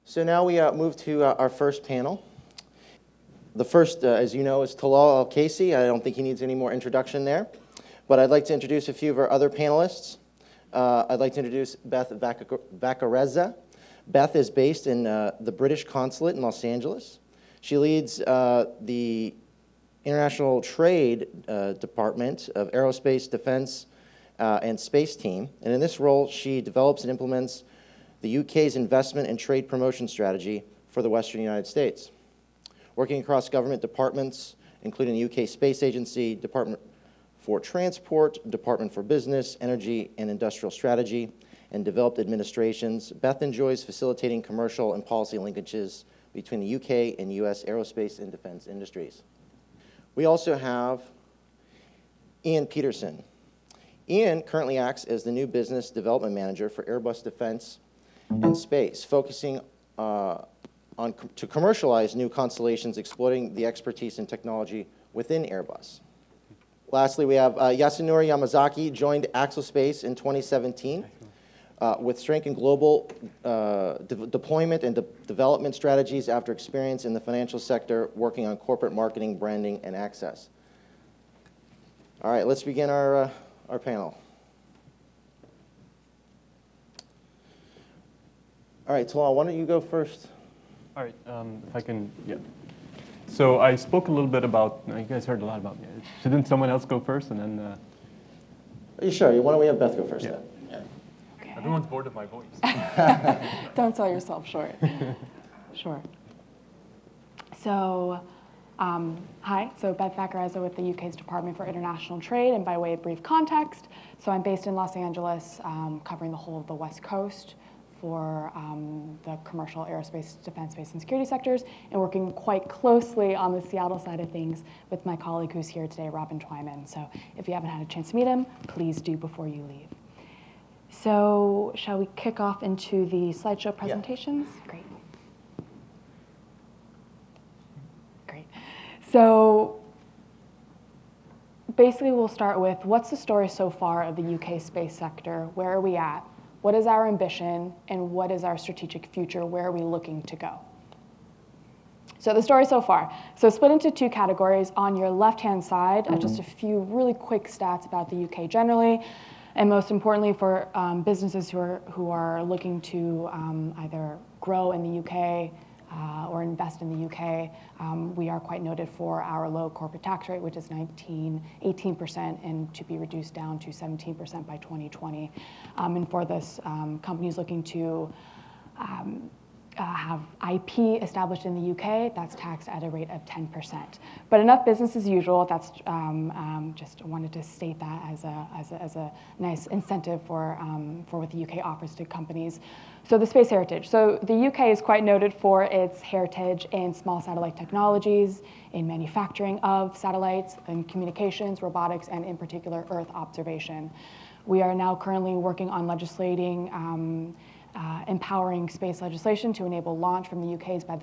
So now we move to our first panel. The first, as you know, is Talal Kaissi. I don't think he needs any more introduction there. But I'd like to introduce a few of our other panelists. I'd like to introduce Beth Vaccarezza. Beth is based in the British Consulate in Los Angeles. She leads the International Trade Department of Aerospace, Defense, and Space team. And in this role, she develops and implements the UK's investment and trade promotion strategy for the Western United States. Working across government departments, including the UK Space Agency, Department for Transport, Department for Business, Energy and Industrial Strategy, and developed administrations, Beth enjoys facilitating commercial and policy linkages between the UK and US aerospace and defense industries. We also have Ian Petersen. Ian currently acts as the new business development manager for Airbus Defense and Space, focusing to commercialize new constellations, exploiting the expertise and technology within Airbus. Lastly, we have Yasunori Yamazaki joined Axelspace in 2017 with strength in global deployment and development strategies after experience in the financial sector, working on corporate marketing, branding, and access. All right, let's begin our panel. All right, Talal, why don't you go first? All right, if I can, yeah. So I spoke a little bit about, you guys heard a lot about me. Shouldn't someone else go first and then? Are you sure? Why don't we have Beth go first then? Yeah. Okay. Everyone's bored of my voice. Don't sell yourself short. Sure. So, hi, so Beth Vaccarezza with the UK's Department for International Trade, and by way of brief context, so I'm based in Los Angeles, covering the whole of the West Coast for the commercial aerospace, defense, space, and security sectors, and working quite closely on the Seattle side of things with my colleague who's here today, Robin Twyman. So if you haven't had a chance to meet him, please do before you leave. So shall we kick off into the slideshow presentations? Yeah. Great. So basically we'll start with what's the story so far of the UK space sector? Where are we at? What is our ambition, and what is our strategic future? Where are we looking to go? So the story so far. So split into two categories. On your left-hand side, just a few really quick stats about the UK generally, and most importantly for businesses who are looking to either grow in the UK or invest in the UK. We are quite noted for our low corporate tax rate, which is 18%, and to be reduced down to 17% by 2020. And for this, companies looking to have IP established in the UK, that's taxed at a rate of 10%. But enough business as usual. That's just wanted to state that as a nice incentive for what the UK offers to companies. So the space heritage. So the UK is quite noted for its heritage in small satellite technologies, in manufacturing of satellites, in communications, robotics, and in particular Earth observation. We are now currently working on legislating empowering space legislation to enable launch from the UK by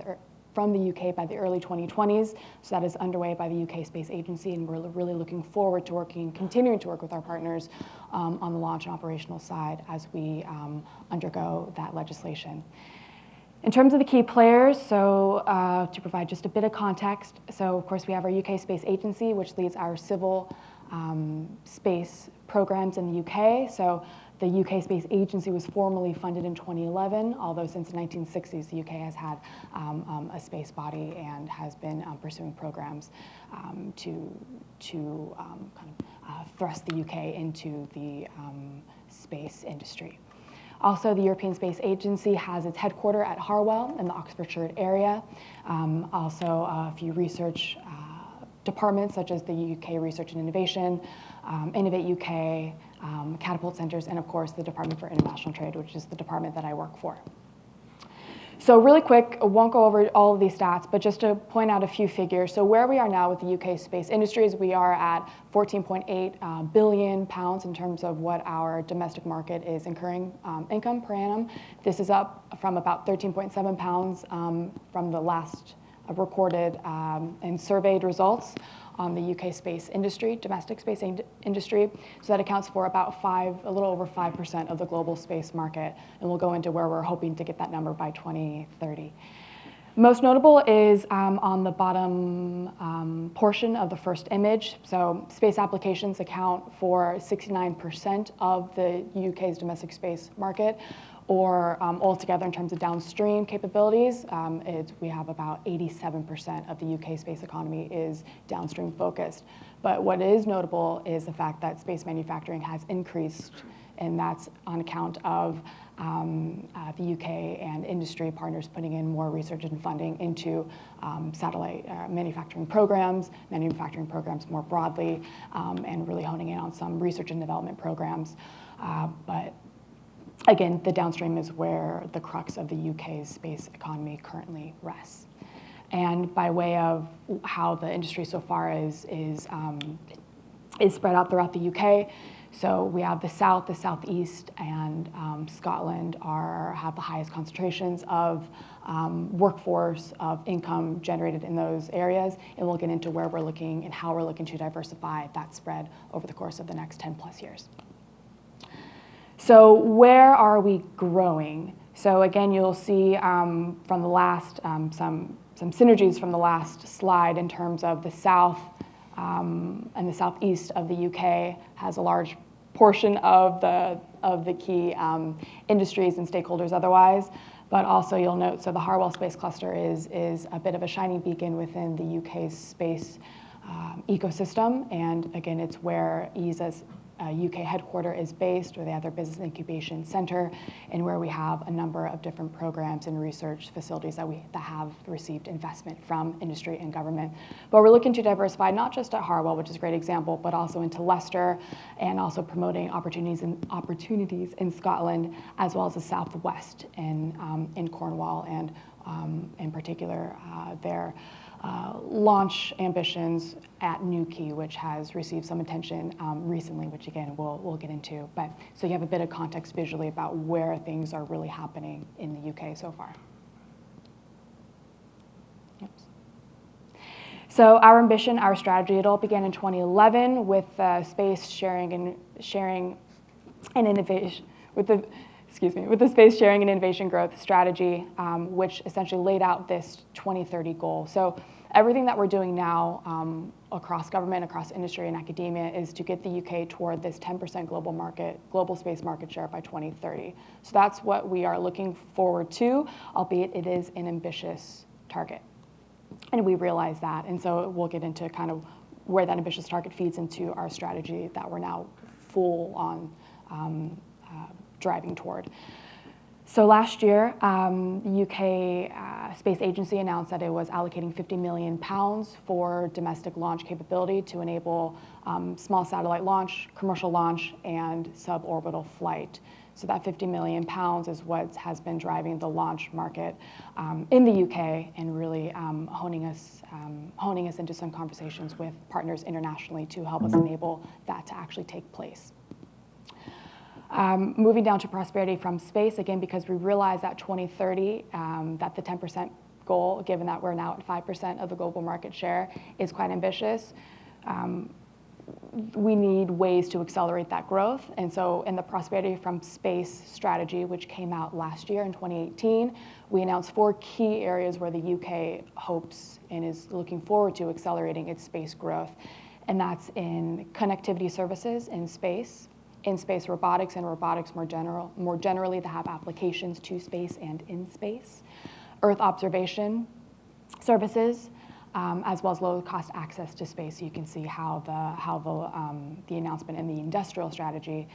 the early 2020s. So that is underway by the UK Space Agency, and we're really looking forward to continuing to work with our partners on the launch and operational side as we undergo that legislation. In terms of the key players, so to provide just a bit of context, so of course we have our UK Space Agency, which leads our civil space programs in the UK. So the UK Space Agency was formally funded in 2011, although since the 1960s, the UK has had a space body and has been pursuing programs to thrust the UK into the space industry. Also, the European Space Agency has its headquarters at Harwell in the Oxfordshire area. Also, a few research departments such as the UK Research and Innovation, Innovate UK, Catapult Centers, and of course the Department for International Trade, which is the department that I work for. So really quick, I won't go over all of these stats, but just to point out a few figures. So where we are now with the UK space industries, we are at 14.8 billion pounds in terms of what our domestic market is incurring income per annum. This is up from about 13.7 pounds from the last recorded and surveyed results on the UK space industry, domestic space industry. So that accounts for about a little over 5% of the global space market. And we'll go into where we're hoping to get that number by 2030. Most notable is on the bottom portion of the first image. So space applications account for 69% of the UK's domestic space market, or altogether in terms of downstream capabilities, we have about 87% of the UK space economy is downstream focused. But what is notable is the fact that space manufacturing has increased, and that's on account of the UK and industry partners putting in more research and funding into satellite manufacturing programs more broadly, and really honing in on some research and development programs. But again, the downstream is where the crux of the UK's space economy currently rests. And by way of how the industry so far is spread out throughout the UK, so we have the south, the southeast, and Scotland have the highest concentrations of workforce, of income generated in those areas. And we'll get into where we're looking and how we're looking to diversify that spread over the course of the next 10 plus years. So where are we growing? So again, you'll see from the last, some synergies from the last slide in terms of the south and the southeast of the UK has a large portion of the key industries and stakeholders otherwise. But also you'll note, so the Harwell Space Cluster is a bit of a shining beacon within the UK's space ecosystem. And again, it's where ESA's UK headquarter is based, where they have their business incubation center, and where we have a number of different programs and research facilities that have received investment from industry and government. But we're looking to diversify not just at Harwell, which is a great example, but also into Leicester, and also promoting opportunities in Scotland, as well as the southwest in Cornwall, and in particular their launch ambitions at Newquay, which has received some attention recently, which again we'll get into. But so you have a bit of context visually about where things are really happening in the UK so far. Oops. So our ambition, our strategy, it all began in 2011 with space sharing and innovation, with the Space Sharing and Innovation Growth Strategy, which essentially laid out this 2030 goal. So everything that we're doing now across government, across industry and academia is to get the UK toward this 10% global space market share by 2030. So that's what we are looking forward to, albeit it is an ambitious target. And we realize that. And so we'll get into kind of where that ambitious target feeds into our strategy that we're now full on driving toward. So last year, the UK Space Agency announced that it was allocating £50 million for domestic launch capability to enable small satellite launch, commercial launch, and suborbital flight. So that £50 million is what has been driving the launch market in the UK, and really honing us into some conversations with partners internationally to help us enable that to actually take place. Moving down to prosperity from space, again, because we realize that 2030, that the 10% goal, given that we're now at 5% of the global market share, is quite ambitious. We need ways to accelerate that growth. And so in the prosperity from space strategy, which came out last year in 2018, we announced 4 key areas where the UK hopes and is looking forward to accelerating its space growth. And that's in connectivity services in space robotics, and robotics more generally that have applications to space and in space, Earth observation services, as well as low-cost access to space. So you can see how the announcement in the industrial strategy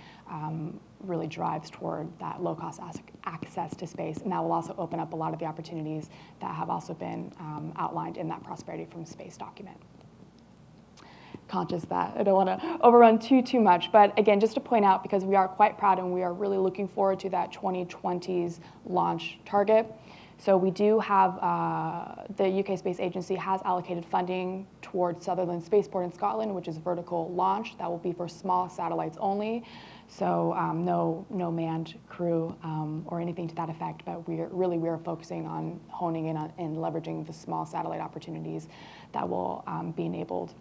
really drives toward that low-cost access to space, and that will also open up a lot of the opportunities that have also been outlined in that prosperity from space document. Conscious that I don't want to overrun too much, but again, just to point out, because we are quite proud and we are really looking forward to that 2020's launch target. So we do have, the UK Space Agency has allocated funding towards Sutherland Spaceport in Scotland, which is vertical launch. That will be for small satellites only. So no manned crew or anything to that effect, but we're focusing on honing in on and leveraging the small satellite opportunities that will be enabled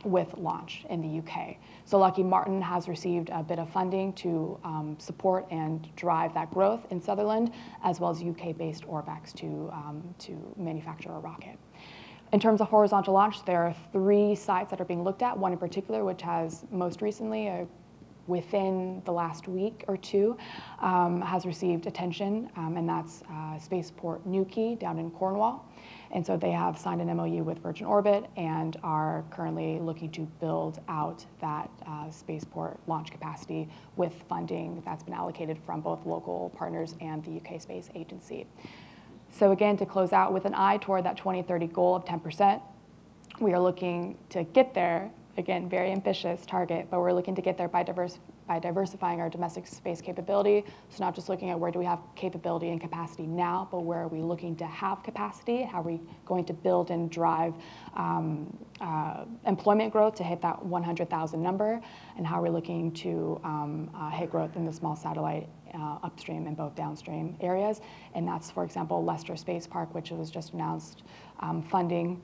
with launch in the UK. So Lockheed Martin has received a bit of funding to support and drive that growth in Sutherland, as well as UK-based Orbex to manufacture a rocket. In terms of horizontal launch, there are 3 sites that are being looked at, one in particular, which has most recently, within the last week or 2, has received attention, and that's Spaceport Newquay down in Cornwall. And so they have signed an MOU with Virgin Orbit and are currently looking to build out that spaceport launch capacity with funding that's been allocated from both local partners and the UK Space Agency. So again, to close out with an eye toward that 2030 goal of 10%, we are looking to get there. Again, very ambitious target, but we're looking to get there by diversifying our domestic space capability. So not just looking at where do we have capability and capacity now, but where are we looking to have capacity? How are we going to build and drive employment growth to hit that 100,000 number? And how are we looking to hit growth in the small satellite upstream and both downstream areas? And that's, for example, Leicester Space Park, which was just announced funding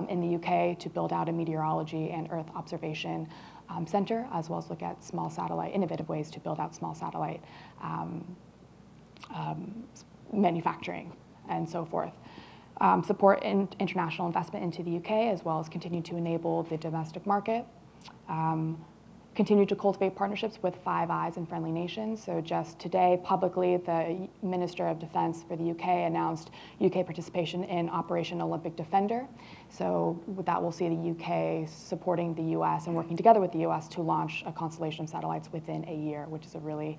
in the UK to build out a meteorology and Earth observation center, as well as look at small satellite, innovative ways to build out small satellite manufacturing and so forth. Support international investment into the UK, as well as continue to enable the domestic market. Continue to cultivate partnerships with Five Eyes and friendly nations. So just today, publicly, the Minister of Defense for the UK announced UK participation in Operation Olympic Defender. So that will see the UK supporting the US and working together with the US to launch a constellation of satellites within a year, which is a really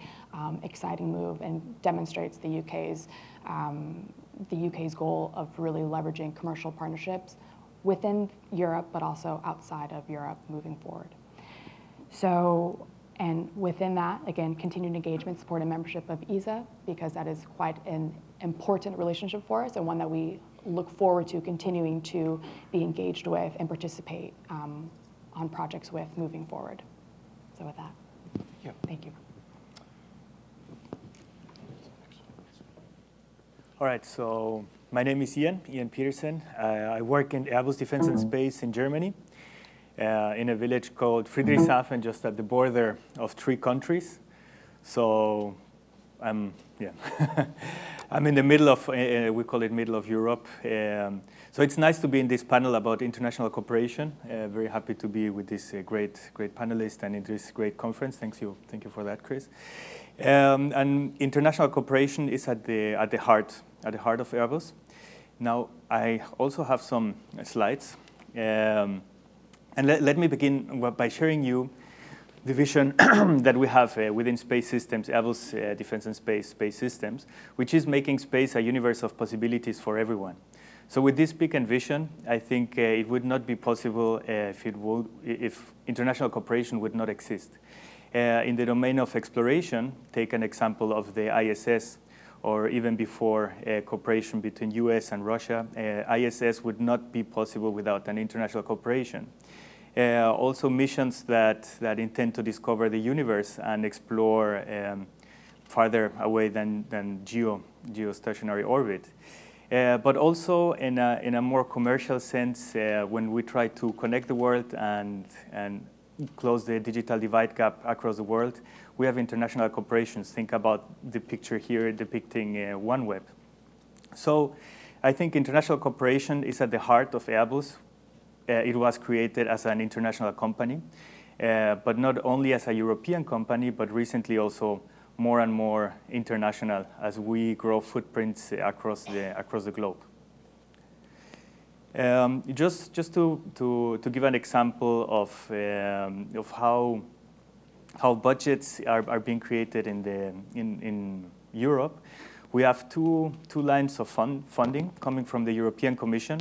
exciting move and demonstrates the UK's goal of really leveraging commercial partnerships within Europe, but also outside of Europe moving forward. So, and within that, again, continued engagement, support, and membership of ESA, because that is quite an important relationship for us and one that we look forward to continuing to be engaged with and participate on projects with moving forward. So with that, thank you. All right, so my name is Ian Petersen. I work in Airbus Defense and Space in Germany. In a village called Friedrichshafen, just at the border of 3 countries. So I'm in the middle of, we call it middle of Europe. So it's nice to be in this panel about international cooperation. Very happy to be with this great panelist and in this great conference. Thank you for that, Chris. And international cooperation is at the heart of Airbus. Now, I also have some slides. And let me begin by sharing you the vision that we have within Space Systems, Airbus Defense and Space Systems, which is making space a universe of possibilities for everyone. So with this big and vision, I think it would not be possible if international cooperation would not exist. In the domain of exploration, take an example of the ISS, or even before cooperation between US and Russia, ISS would not be possible without an international cooperation. Also missions that intend to discover the universe and explore farther away than geostationary orbit. But also in a more commercial sense, when we try to connect the world and close the digital divide gap across the world, we have international corporations. Think about the picture here depicting OneWeb. So I think international cooperation is at the heart of Airbus. It was created as an international company, but not only as a European company, but recently also more and more international as we grow footprints across the globe. Just to give an example of how budgets are being created in Europe, we have two lines of funding coming from the European Commission,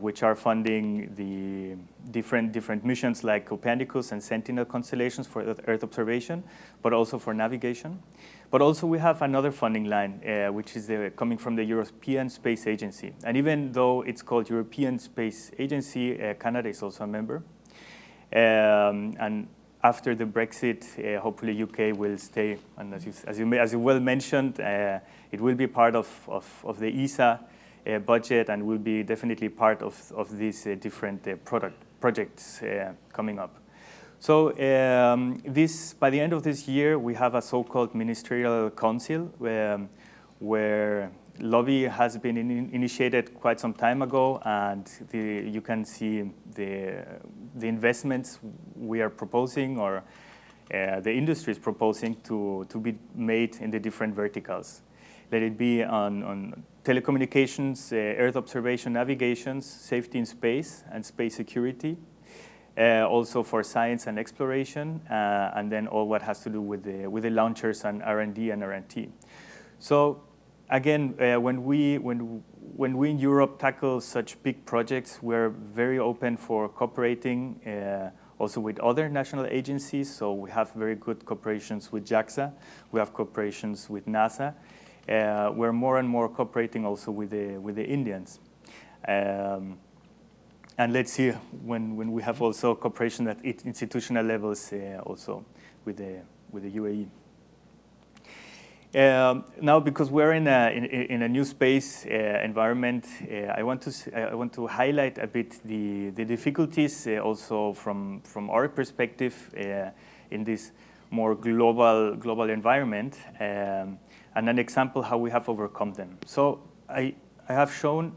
which are funding the different missions like Copernicus and Sentinel constellations for Earth observation, but also for navigation. But also we have another funding line, which is coming from the European Space Agency. And even though it's called European Space Agency, Canada is also a member. And after the Brexit, hopefully UK will stay, and as you well mentioned, it will be part of the ESA budget and will be definitely part of these different projects coming up. So by the end of this year, we have a so-called Ministerial Council where lobby has been initiated quite some time ago, and you can see the investments we are proposing, or the industry is proposing to be made in the different verticals. Let it be on telecommunications, Earth observation, navigations, safety in space, and space security. Also for science and exploration, and then all what has to do with the launchers and R&D and R&T. So again, when we in Europe tackle such big projects, we're very open for cooperating also with other national agencies. So we have very good cooperations with JAXA. We have cooperations with NASA. We're more and more cooperating also with the Indians. And let's see when we have also cooperation at institutional levels also with the UAE. Now, because we're in a new space environment, I want to highlight a bit the difficulties also from our perspective in this more global environment, and an example how we have overcome them. So I have shown,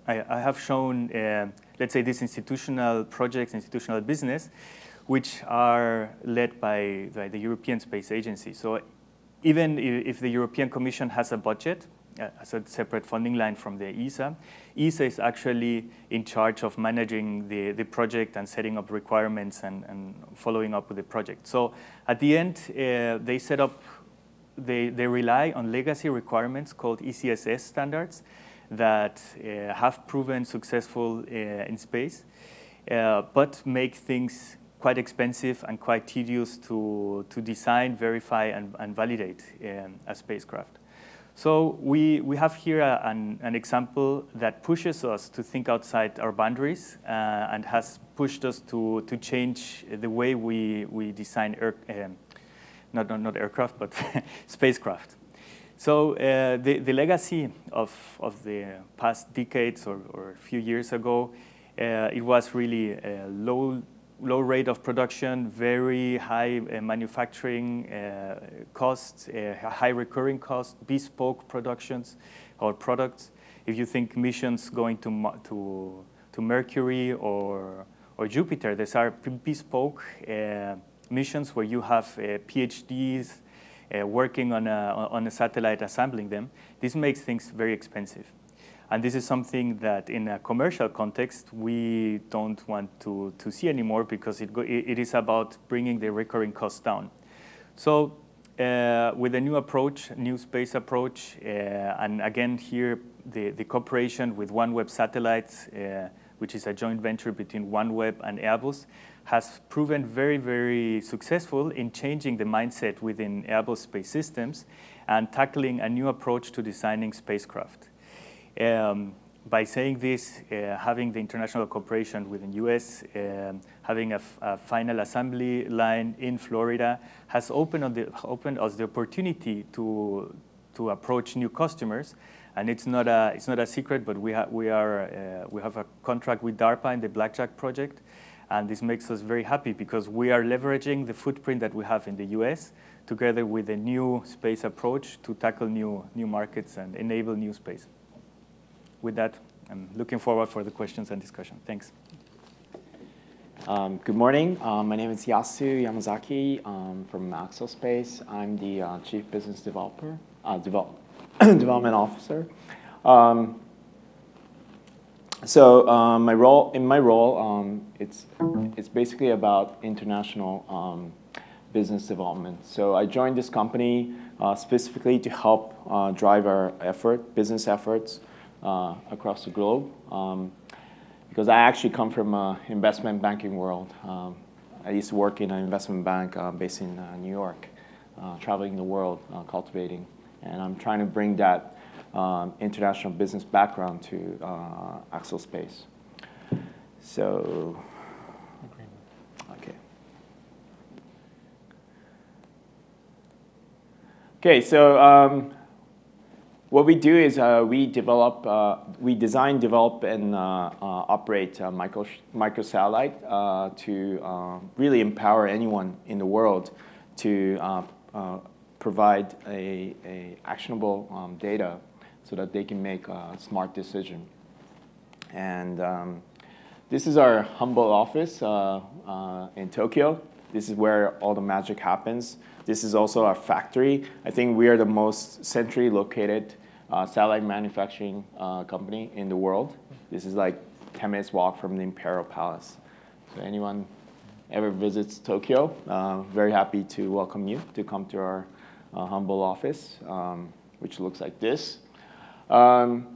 let's say, these institutional projects, institutional business, which are led by the European Space Agency. So even if the European Commission has a budget, as a separate funding line from the ESA, ESA is actually in charge of managing the project and setting up requirements and following up with the project. So at the end, they rely on legacy requirements called ECSS standards that have proven successful in space, but make things quite expensive and quite tedious to design, verify, and validate a spacecraft. So we have here an example that pushes us to think outside our boundaries and has pushed us to change the way we design not aircraft, but spacecraft. So the legacy of the past decades or a few years ago, it was really a low rate of production, very high manufacturing costs, high recurring costs, bespoke productions or products. If you think missions going to Mercury or Jupiter, these are bespoke missions where you have PhDs working on a satellite, assembling them. This makes things very expensive. And this is something that in a commercial context, we don't want to see anymore, because it is about bringing the recurring costs down. So with a new approach, new space approach, and again here, the cooperation with OneWeb Satellites, which is a joint venture between OneWeb and Airbus, has proven very, very successful in changing the mindset within Airbus Space Systems and tackling a new approach to designing spacecraft. By saying this, having the international cooperation within US, having a final assembly line in Florida has opened us the opportunity to approach new customers. And it's not a secret, but we have a contract with DARPA in the Blackjack project, and this makes us very happy because we are leveraging the footprint that we have in the US together with a new space approach to tackle new markets and enable new space. With that, I'm looking forward for the questions and discussion. Thanks. Good morning. My name is Yamazaki from Axelspace. I'm the Chief Business Development Officer. My role, it's basically about international business development. So I joined this company specifically to help drive our business efforts across the globe, because I actually come from investment banking world. I used to work in an investment bank based in New York, traveling the world, cultivating, and I'm trying to bring that international business background to Axelspace. So, okay. Okay, so what we do is we design, develop, and operate microsatellite to really empower anyone in the world to provide a actionable data so that they can make a smart decision. And this is our humble office in Tokyo. This is where all the magic happens. This is also our factory. I think we are the most centrally located satellite manufacturing company in the world. This is like 10 minutes walk from the Imperial Palace. So anyone ever visits Tokyo, very happy to welcome you to come to our humble office, which looks like this. And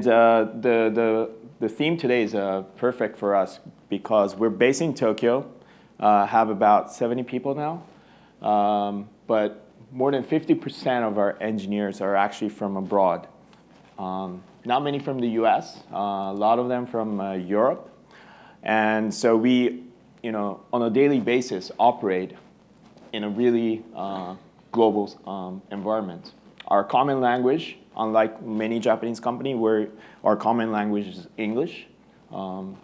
the theme today is perfect for us because we're based in Tokyo, have about 70 people now, but more than 50% of our engineers are actually from abroad. Not many from the US, a lot of them from Europe. And so we, on a daily basis, operate in a really global environment. Our common language, unlike many Japanese companies, where our common language is English. So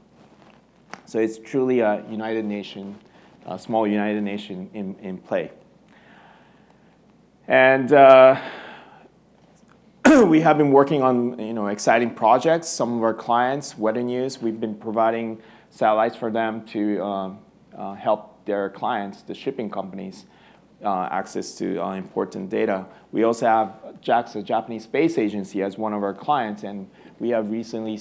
it's truly a United Nation, a small United Nation in play. And we have been working on exciting projects. Some of our clients, Weather News, we've been providing satellites for them to help their clients, the shipping companies, access to important data. We also have JAXA, Japanese Space Agency, as one of our clients, and we have recently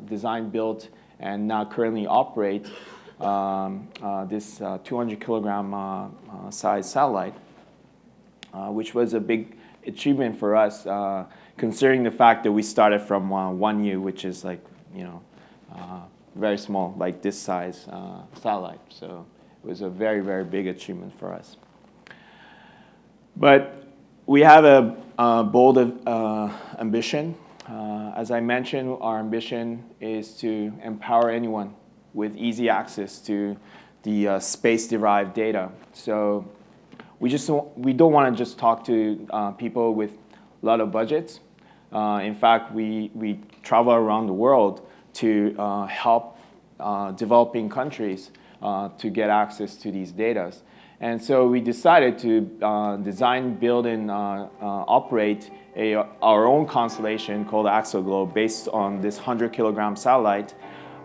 designed, built, and now currently operate this 200 kilogram size satellite, which was a big achievement for us, considering the fact that we started from 1U, which is like, very small, like this size satellite. So it was a very, very big achievement for us. But we have a bold ambition. As I mentioned, our ambition is to empower anyone with easy access to the space-derived data. So we don't want to just talk to people with a lot of budgets. In fact, we travel around the world to help developing countries to get access to these data. And so we decided to design, build, and operate our own constellation called Axelspace based on this 100 kilogram satellite,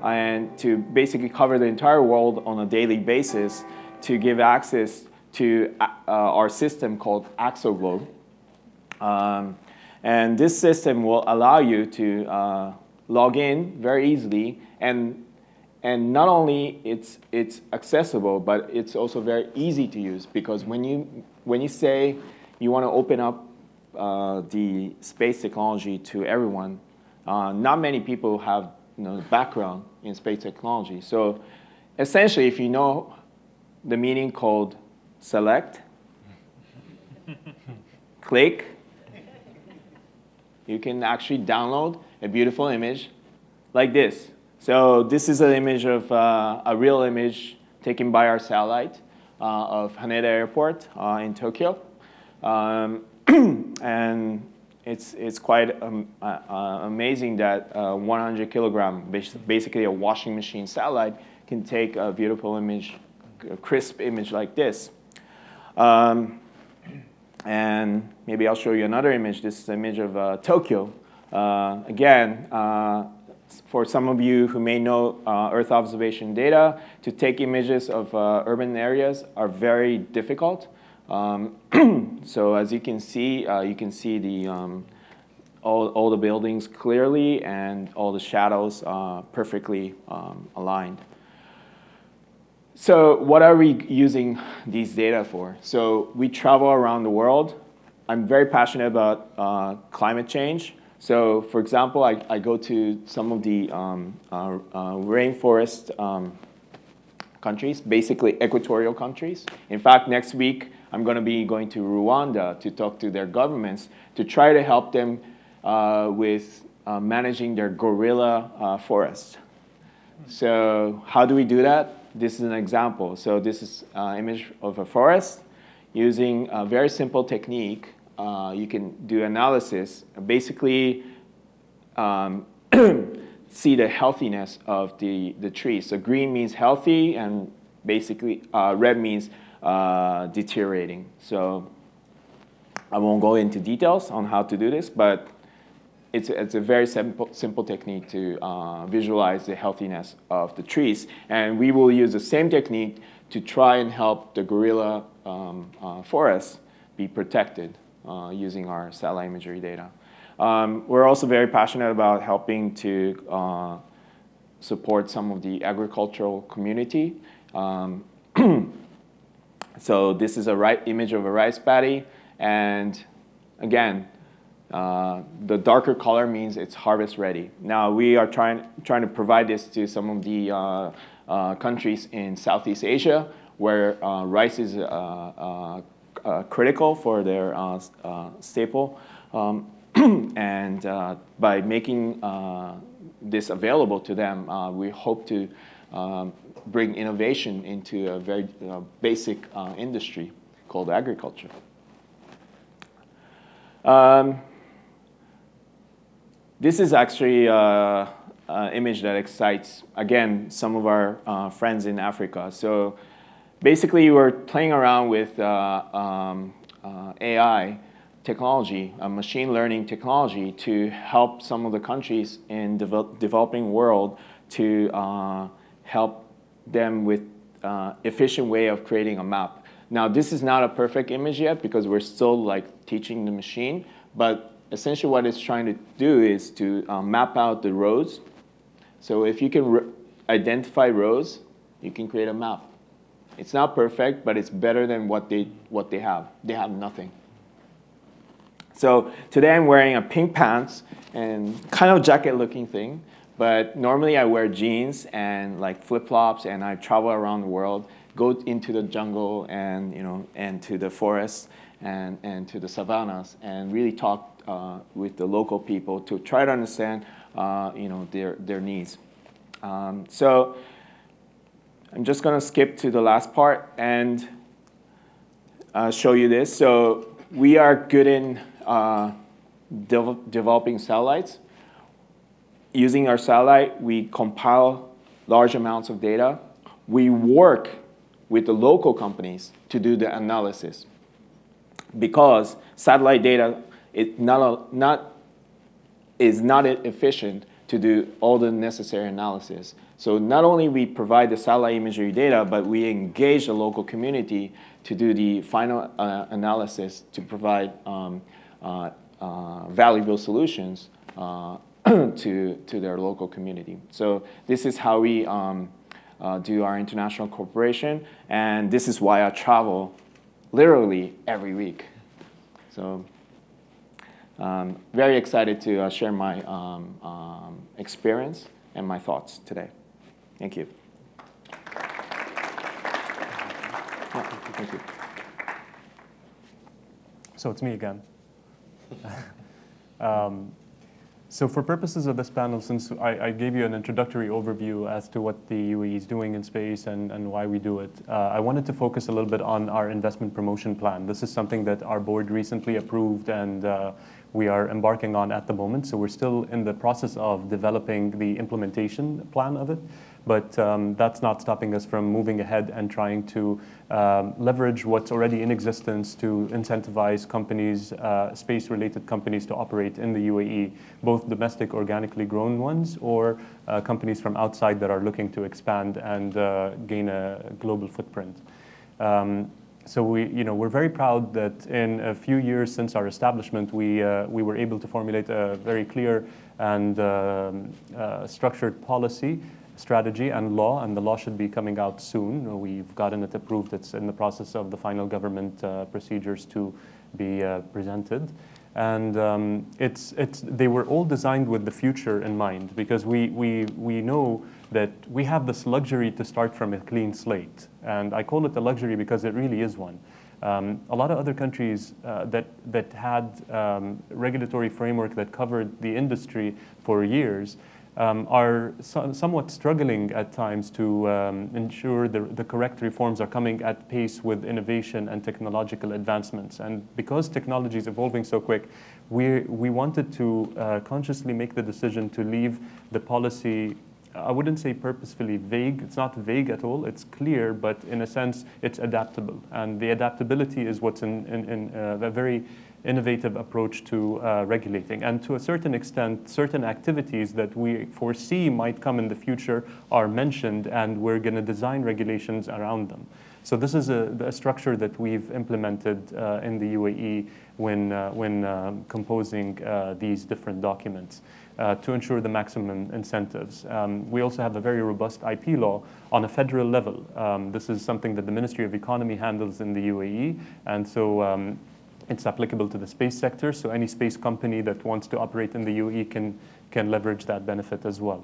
and to basically cover the entire world on a daily basis to give access to our system called Axelspace. And this system will allow you to log in very easily, and not only it's accessible, but it's also very easy to use, because when you say you want to open up the space technology to everyone, not many people have background in space technology. So essentially, if you know the meaning called select, click, you can actually download a beautiful image like this. So this is an image of a real image taken by our satellite of Haneda Airport in Tokyo. And it's quite amazing that 100 kilogram, basically a washing machine satellite, can take a beautiful image, a crisp image like this. And maybe I'll show you another image. This is an image of Tokyo. Again, for some of you who may know Earth observation data, to take images of urban areas are very difficult. So as you can see the all the buildings clearly, and all the shadows perfectly aligned. So what are we using these data for? So we travel around the world. I'm very passionate about climate change. So for example, I go to some of the rainforest countries, basically equatorial countries. In fact, next week, I'm going to be going to Rwanda to talk to their governments to try to help them with managing their gorilla forest. So how do we do that? This is an example. So this is an image of a forest. using a very simple technique, you can do analysis, basically see the healthiness of the tree. So green means healthy, and basically red means deteriorating. So I won't go into details on how to do this, but it's a very simple technique to visualize the healthiness of the trees. And we will use the same technique to try and help the gorilla forests be protected using our satellite imagery data. We're also very passionate about helping to support some of the agricultural community. So this is a image of a rice paddy, and again, the darker color means it's harvest ready. Now we are trying to provide this to some of the countries in Southeast Asia where rice is critical for their staple. And by making this available to them, we hope to bring innovation into a very basic industry called agriculture. This is actually an image that excites, again, some of our friends in Africa. So basically, we're playing around with AI technology, machine learning technology, to help some of the countries in developing world to help them with efficient way of creating a map. Now, this is not a perfect image yet because we're still teaching the machine, but essentially what it's trying to do is to map out the roads. So if you can identify roads, you can create a map. It's not perfect, but it's better than what they have. They have nothing. So today I'm wearing a pink pants and kind of jacket-looking thing, but normally I wear jeans and flip-flops, and I travel around the world, go into the jungle and and to the forests and to the savannas, and really talk with the local people to try to understand their needs. So I'm just going to skip to the last part and show you this. So we are good in developing satellites. Using our satellite, we compile large amounts of data. We work with the local companies to do the analysis, because satellite data is not efficient to do all the necessary analysis. So not only we provide the satellite imagery data, but we engage the local community to do the final analysis to provide valuable solutions to their local community. So this is how we do our international cooperation, and this is why I travel literally every week. So very excited to share my experience and my thoughts today. Thank you. Thank you. So it's me again. So for purposes of this panel, since I gave you an introductory overview as to what the UAE is doing in space and why we do it, I wanted to focus a little bit on our investment promotion plan. This is something that our board recently approved and we are embarking on at the moment. So we're still in the process of developing the implementation plan of it. But that's not stopping us from moving ahead and trying to leverage what's already in existence to incentivize companies, space-related companies, to operate in the UAE, both domestic, organically grown ones, or companies from outside that are looking to expand and gain a global footprint. So we're very proud that in a few years since our establishment, we were able to formulate a very clear and structured policy, strategy, and law, and the law should be coming out soon. We've gotten it approved. It's in the process of the final government procedures to be presented. And they were all designed with the future in mind, because we know that we have this luxury to start from a clean slate. And I call it a luxury because it really is one. A lot of other countries that had regulatory framework that covered the industry for years are somewhat struggling at times to ensure the correct reforms are coming at pace with innovation and technological advancements. And because technology is evolving so quick, we wanted to consciously make the decision to leave the policy, I wouldn't say purposefully vague. It's not vague at all. It's clear, but in a sense, it's adaptable. And the adaptability is what's in a very innovative approach to regulating. And to a certain extent, certain activities that we foresee might come in the future are mentioned, and we're going to design regulations around them. So this is a structure that we've implemented in the UAE when composing these different documents to ensure the maximum incentives. We also have a very robust IP law on a federal level. This is something that the Ministry of Economy handles in the UAE, and so it's applicable to the space sector, so any space company that wants to operate in the UAE can leverage that benefit as well.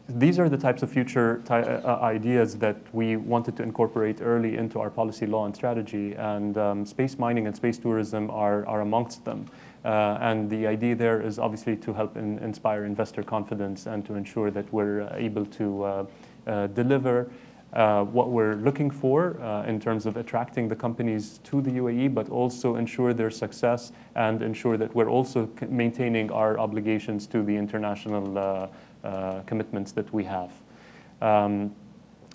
These are the types of future ideas that we wanted to incorporate early into our policy law and strategy, and space mining and space tourism are amongst them. And the idea there is obviously to help inspire investor confidence and to ensure that we're able to deliver what we're looking for in terms of attracting the companies to the UAE, but also ensure their success and ensure that we're also maintaining our obligations to the international commitments that we have.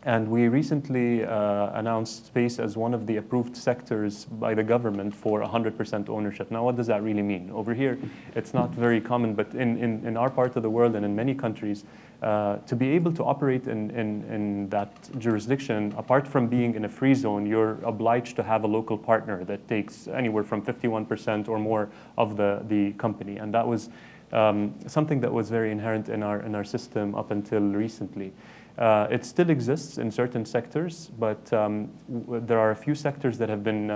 And we recently announced space as one of the approved sectors by the government for 100% ownership. Now, what does that really mean? Over here, it's not very common, but in our part of the world and in many countries, to be able to operate in that jurisdiction, apart from being in a free zone, you're obliged to have a local partner that takes anywhere from 51% or more of the company. And that was something that was very inherent in our system up until recently. It still exists in certain sectors, but there are a few sectors that have been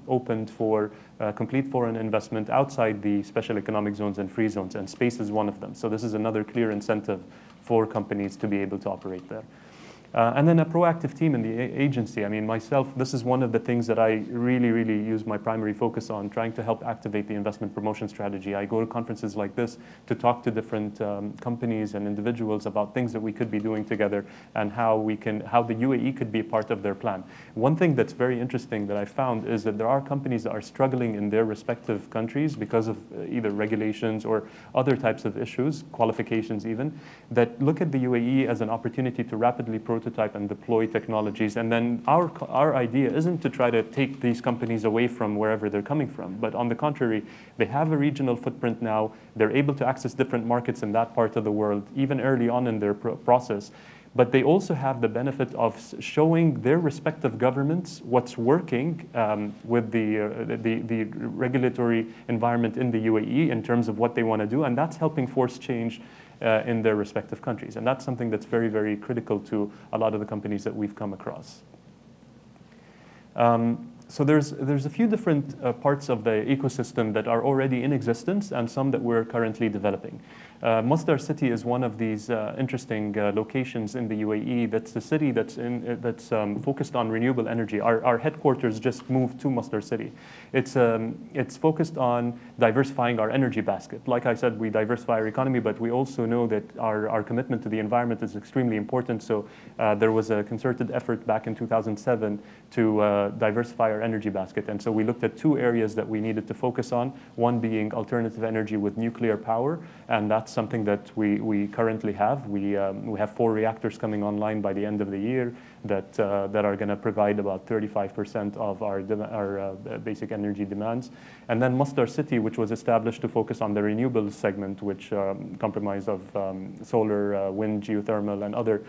opened for complete foreign investment outside the special economic zones and free zones, and space is one of them. So this is another clear incentive for companies to be able to operate there. And then a proactive team in the agency. I mean, myself, this is one of the things that I really use my primary focus on, trying to help activate the investment promotion strategy. I go to conferences like this to talk to different companies and individuals about things that we could be doing together and how the UAE could be a part of their plan. One thing that's very interesting that I found is that there are companies that are struggling in their respective countries because of either regulations or other types of issues, qualifications even, that look at the UAE as an opportunity to rapidly prototype and deploy technologies. And then our idea isn't to try to take these companies away from wherever they're coming from, but on the contrary, they have a regional footprint now. They're able to access different markets in that part of the world, even early on in their process. But they also have the benefit of showing their respective governments what's working with the regulatory environment in the UAE in terms of what they want to do, and that's helping force change in their respective countries. And that's something that's very critical to a lot of the companies that we've come across. So there's a few different parts of the ecosystem that are already in existence and some that we're currently developing. Masdar City is one of these interesting locations in the UAE. That's the city that's focused on renewable energy. Our headquarters just moved to Masdar City. It's focused on diversifying our energy basket. Like I said, we diversify our economy, but we also know that our commitment to the environment is extremely important. So there was a concerted effort back in 2007 to diversify our energy basket. And so we looked at two areas that we needed to focus on, one being alternative energy with nuclear power, and that's something that we currently have. We have 4 reactors coming online by the end of the year that are going to provide about 35% of our basic energy demands. And then Masdar City, which was established to focus on the renewables segment, which comprise of solar, wind, geothermal, and other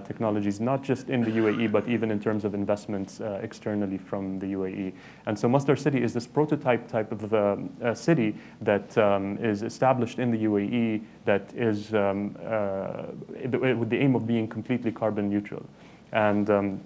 technologies, not just in the UAE, but even in terms of investments externally from the UAE. And so Masdar City is this prototype type of city that is established in the UAE that is with the aim of being completely carbon neutral. And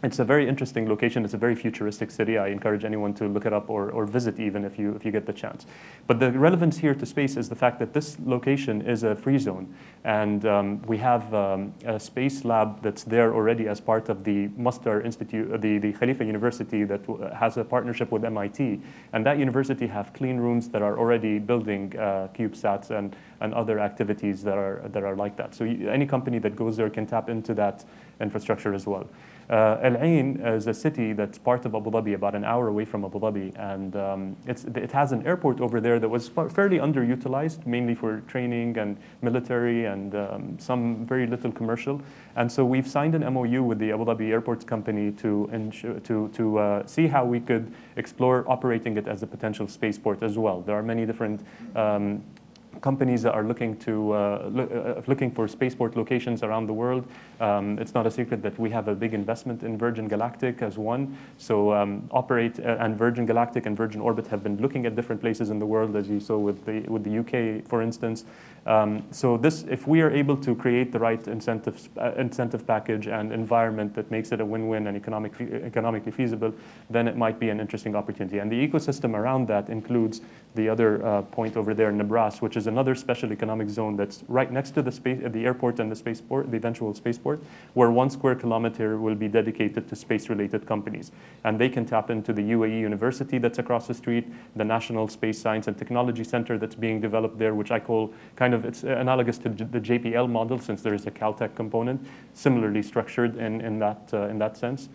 It's a very interesting location. It's a very futuristic city. I encourage anyone to look it up or visit even if you get the chance. But the relevance here to space is the fact that this location is a free zone. And we have a space lab that's there already as part of the Mustar Institute, the Khalifa University that has a partnership with MIT. And that university have clean rooms that are already building CubeSats and other activities that are like that. So any company that goes there can tap into that infrastructure as well. Al Ain is a city that's part of Abu Dhabi, about an hour away from Abu Dhabi, and it has an airport over there that was fairly underutilized, mainly for training and military and some very little commercial. And so we've signed an MOU with the Abu Dhabi Airports Company to see how we could explore operating it as a potential spaceport as well. There are many different companies that are looking for spaceport locations around the world. It's not a secret that we have a big investment in Virgin Galactic as one. So and Virgin Galactic and Virgin Orbit have been looking at different places in the world, as you saw with the UK, for instance. So if we are able to create the right incentive package and environment that makes it a win-win and economically feasible, then it might be an interesting opportunity. And the ecosystem around that includes the other point over there, Nebraska, which is another special economic zone that's right next to the airport and the spaceport, the eventual spaceport, where 1 square kilometer will be dedicated to space-related companies. And they can tap into the UAE University that's across the street, the National Space Science and Technology Center that's being developed there, which I call it's analogous to the JPL model, since there is a Caltech component, similarly structured in that sense.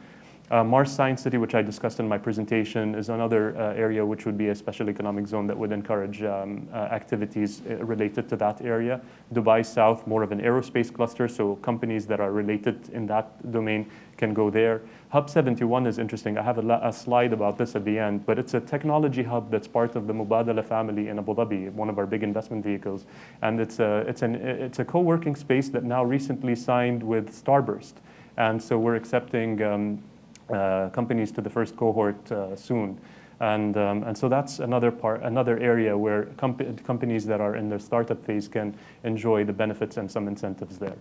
Mars Science City, which I discussed in my presentation, is another area which would be a special economic zone that would encourage activities related to that area. Dubai South, more of an aerospace cluster, so companies that are related in that domain can go there. Hub 71 is interesting. I have a slide about this at the end, but it's a technology hub that's part of the Mubadala family in Abu Dhabi, one of our big investment vehicles. And it's a co-working space that now recently signed with Starburst. And so we're accepting companies to the first cohort soon. And so that's another area where companies that are in their startup phase can enjoy the benefits and some incentives there.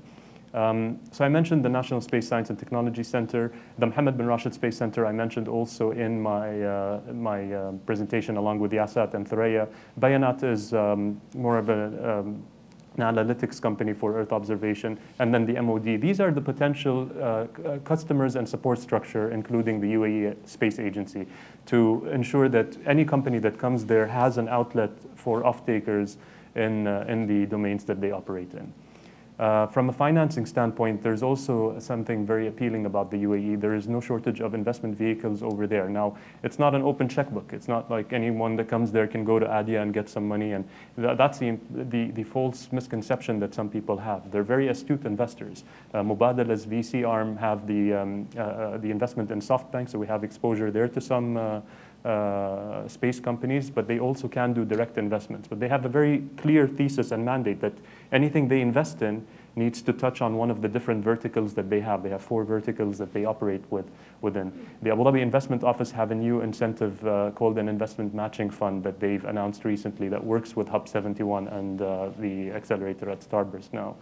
So I mentioned the National Space Science and Technology Center. The Mohammed bin Rashid Space Center I mentioned also in my presentation along with Yasat and Thuraya. Bayanat is more of an analytics company for Earth observation, and then the MOD. These are the potential customers and support structure, including the UAE Space Agency, to ensure that any company that comes there has an outlet for off-takers in the domains that they operate in. From a financing standpoint, there's also something very appealing about the UAE. There is no shortage of investment vehicles over there. Now, it's not an open checkbook. It's not like anyone that comes there can go to ADIA and get some money. And that's the false misconception that some people have. They're very astute investors. Mubadala's VC arm have the investment in SoftBank, so we have exposure there to some space companies, but they also can do direct investments. But they have a very clear thesis and mandate that anything they invest in needs to touch on one of the different verticals that they have. They have 4 verticals that they operate within. The Abu Dhabi Investment Office have a new incentive called an investment matching fund that they've announced recently that works with Hub 71 and the Accelerator at Starburst now.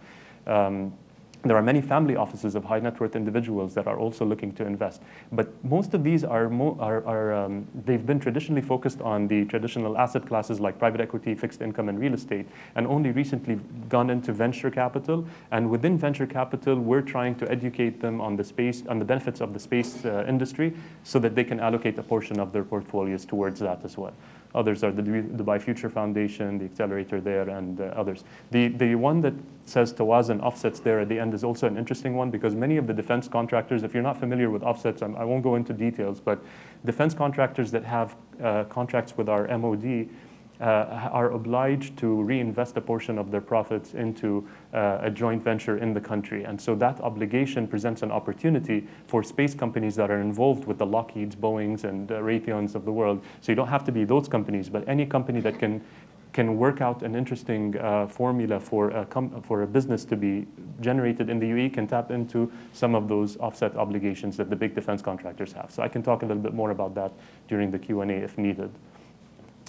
There are many family offices of high net worth individuals that are also looking to invest. But most of these they've been traditionally focused on the traditional asset classes like private equity, fixed income, and real estate, and only recently gone into venture capital. And within venture capital, we're trying to educate them on the benefits of the space industry so that they can allocate a portion of their portfolios towards that as well. Others are the Dubai Future Foundation, the Accelerator there, and others. The one that says Tawazun offsets there at the end is also an interesting one, because many of the defense contractors, if you're not familiar with offsets, I won't go into details, but defense contractors that have contracts with our MOD are obliged to reinvest a portion of their profits into a joint venture in the country. And so that obligation presents an opportunity for space companies that are involved with the Lockheeds, Boeings, and Raytheons of the world. So you don't have to be those companies, but any company that can work out an interesting formula for a business to be generated in the UAE can tap into some of those offset obligations that the big defense contractors have. So I can talk a little bit more about that during the Q&A if needed.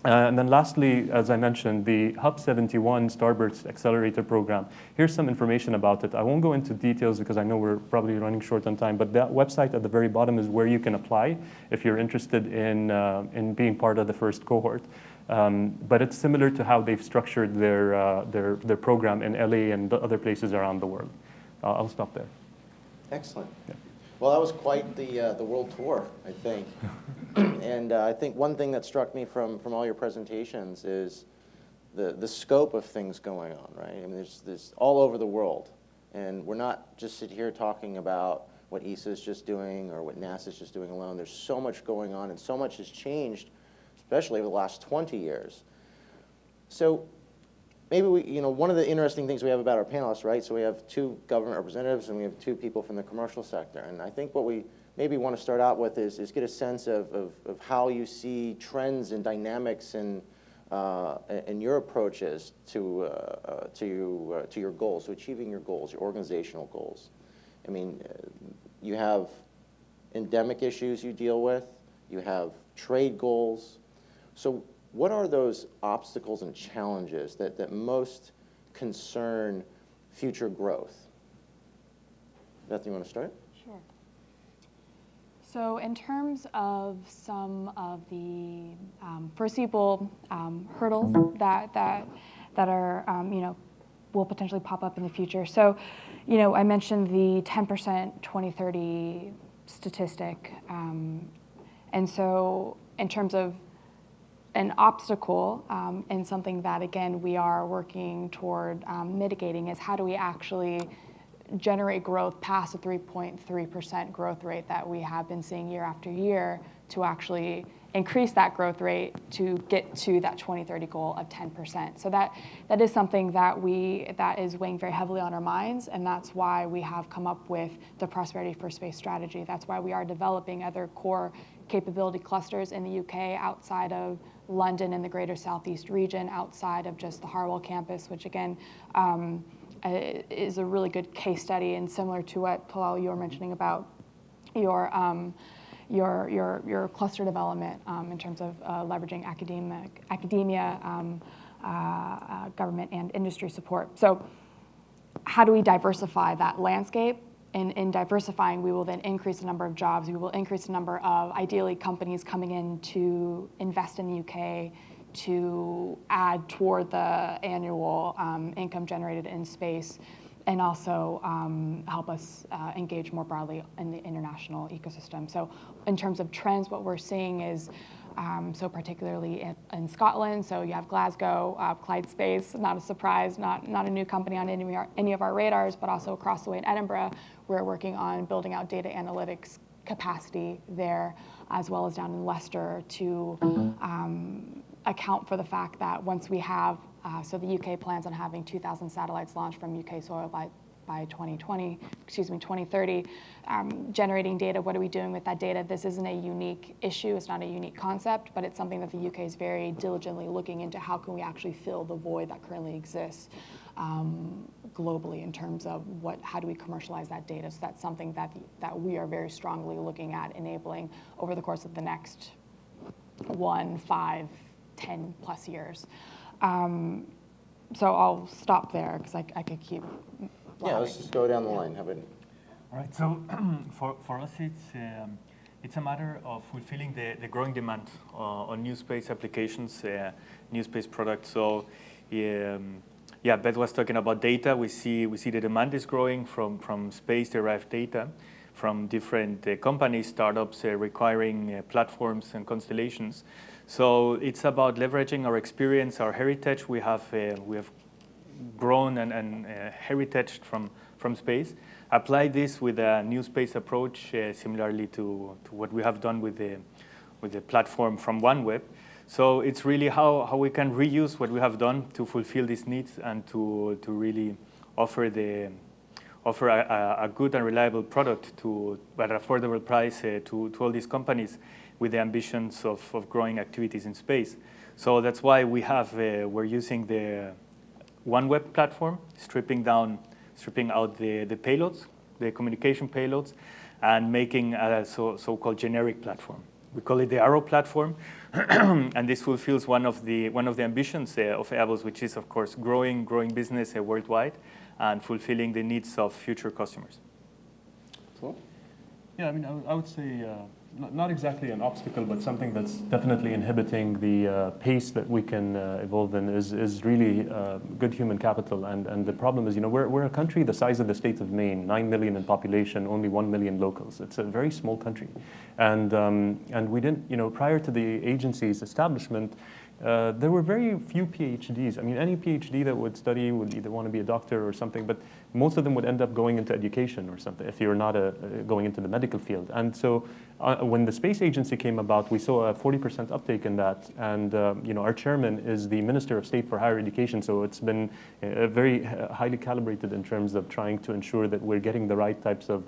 And then lastly, as I mentioned, the Hub 71 Starburst Accelerator program. Here's some information about it. I won't go into details because I know we're probably running short on time, but that website at the very bottom is where you can apply if you're interested in being part of the first cohort. But it's similar to how they've structured their program in LA and other places around the world. I'll stop there. Excellent. Yeah. Well, that was quite the world tour, I think. And I think one thing that struck me from all your presentations is the scope of things going on, right? I mean, there's all over the world. And we're not just sitting here talking about what ESA is just doing or what NASA is just doing alone. There's so much going on and so much has changed, especially over the last 20 years. So maybe one of the interesting things we have about our panelists, right? So we have 2 government representatives and we have 2 people from the commercial sector. And I think what we maybe want to start out with is get a sense of how you see trends and dynamics in your approaches to your goals, to achieving your goals, your organizational goals. I mean, you have endemic issues you deal with, you have trade goals. So what are those obstacles and challenges that most concern future growth? Beth, you want to start? Sure. So in terms of some of the foreseeable hurdles that are, will potentially pop up in the future. So, I mentioned the 10% 2030 statistic. And so in terms of an obstacle and something that, again, we are working toward mitigating is how do we actually generate growth past the 3.3% growth rate that we have been seeing year after year to actually increase that growth rate to get to that 2030 goal of 10%. So that is something that is weighing very heavily on our minds, and that's why we have come up with the Prosperity for Space strategy. That's why we are developing other core capability clusters in the UK outside of London and the greater Southeast region, outside of just the Harwell campus, which again is a really good case study, and similar to what Talal, you were mentioning about your cluster development in terms of leveraging academia, government, and industry support. So how do we diversify that landscape? And in diversifying, we will then increase the number of jobs. We will increase the number of, ideally, companies coming in to invest in the UK to add toward the annual income generated in space, and also help us engage more broadly in the international ecosystem. So in terms of trends, what we're seeing is, so particularly in Scotland, so you have Glasgow, Clyde Space, not a surprise, not a new company on any of our radars, but also across the way in Edinburgh, we're working on building out data analytics capacity there, as well as down in Leicester to account for the fact that once we have, so the UK plans on having 2,000 satellites launched from UK soil by 2030, generating data. What are we doing with that data? This isn't a unique issue. It's not a unique concept, but it's something that the UK is very diligently looking into. How can we actually fill the void that currently exists globally in terms of how do we commercialize that data? So that's something that we are very strongly looking at enabling over the course of the next 1, 5, 10 plus years. So I'll stop there because I could keep. Yeah, let's just go down the line. All right. So for us, it's a matter of fulfilling the growing demand on new space applications, new space products. So Beth was talking about data. We see the demand is growing from space-derived data from different companies, startups requiring platforms and constellations. So it's about leveraging our experience, our heritage. We have grown and heritage from space. Apply this with a new space approach, similarly to what we have done with the platform from OneWeb. So it's really how we can reuse what we have done to fulfill these needs and to really offer a good and reliable product at an affordable price to all these companies with the ambitions of growing activities in space. So that's why we're using the OneWeb platform, stripping out the payloads, the communication payloads, and making a so-called generic platform. We call it the Arrow platform, and this fulfills one of the ambitions of Airbus, which is, of course, growing business worldwide and fulfilling the needs of future customers. Cool. Yeah, I mean, I would say not exactly an obstacle, but something that's definitely inhibiting the pace that we can evolve in is really good human capital. And the problem is, we're a country the size of the state of Maine, 9 million in population, only 1 million locals. It's a very small country. And we didn't, prior to the agency's establishment, there were very few PhDs. I mean, any PhD that would study would either want to be a doctor or something, but most of them would end up going into education or something if you're not going into the medical field. And so when the space agency came about, we saw a 40% uptake in that. And our chairman is the Minister of State for Higher Education, so it's been very highly calibrated in terms of trying to ensure that we're getting the right types of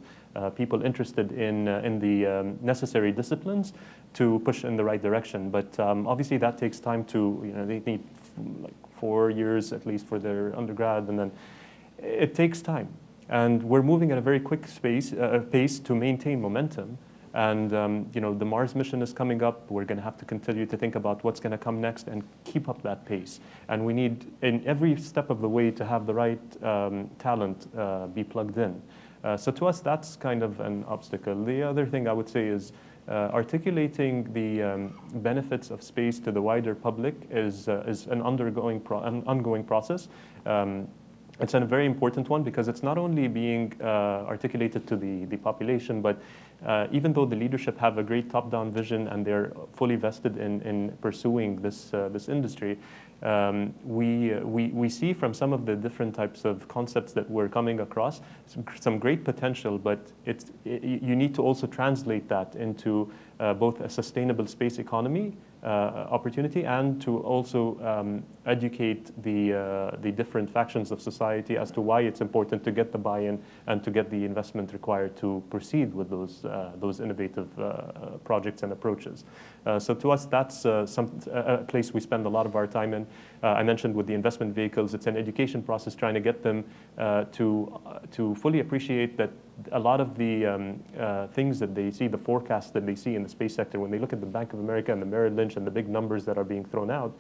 people interested in the necessary disciplines to push in the right direction. But obviously that takes time to, they need like 4 years at least for their undergrad, and then it takes time. And we're moving at a very quick pace to maintain momentum. And the Mars mission is coming up. We're going to have to continue to think about what's going to come next and keep up that pace. And we need, in every step of the way, to have the right talent be plugged in. So to us, that's kind of an obstacle. The other thing I would say is articulating the benefits of space to the wider public is an ongoing process. It's a very important one because it's not only being articulated to the population, but even though the leadership have a great top-down vision and they're fully vested in pursuing this industry, we see from some of the different types of concepts that we're coming across some great potential, but you need to also translate that into both a sustainable space economy opportunity and to also educate the different factions of society as to why it's important to get the buy-in and to get the investment required to proceed with those innovative projects and approaches. So to us, that's a place we spend a lot of our time in. I mentioned with the investment vehicles, it's an education process trying to get them to fully appreciate that a lot of the things that they see, the forecasts that they see in the space sector, when they look at the Bank of America and the Merrill Lynch and the big numbers that are being thrown out,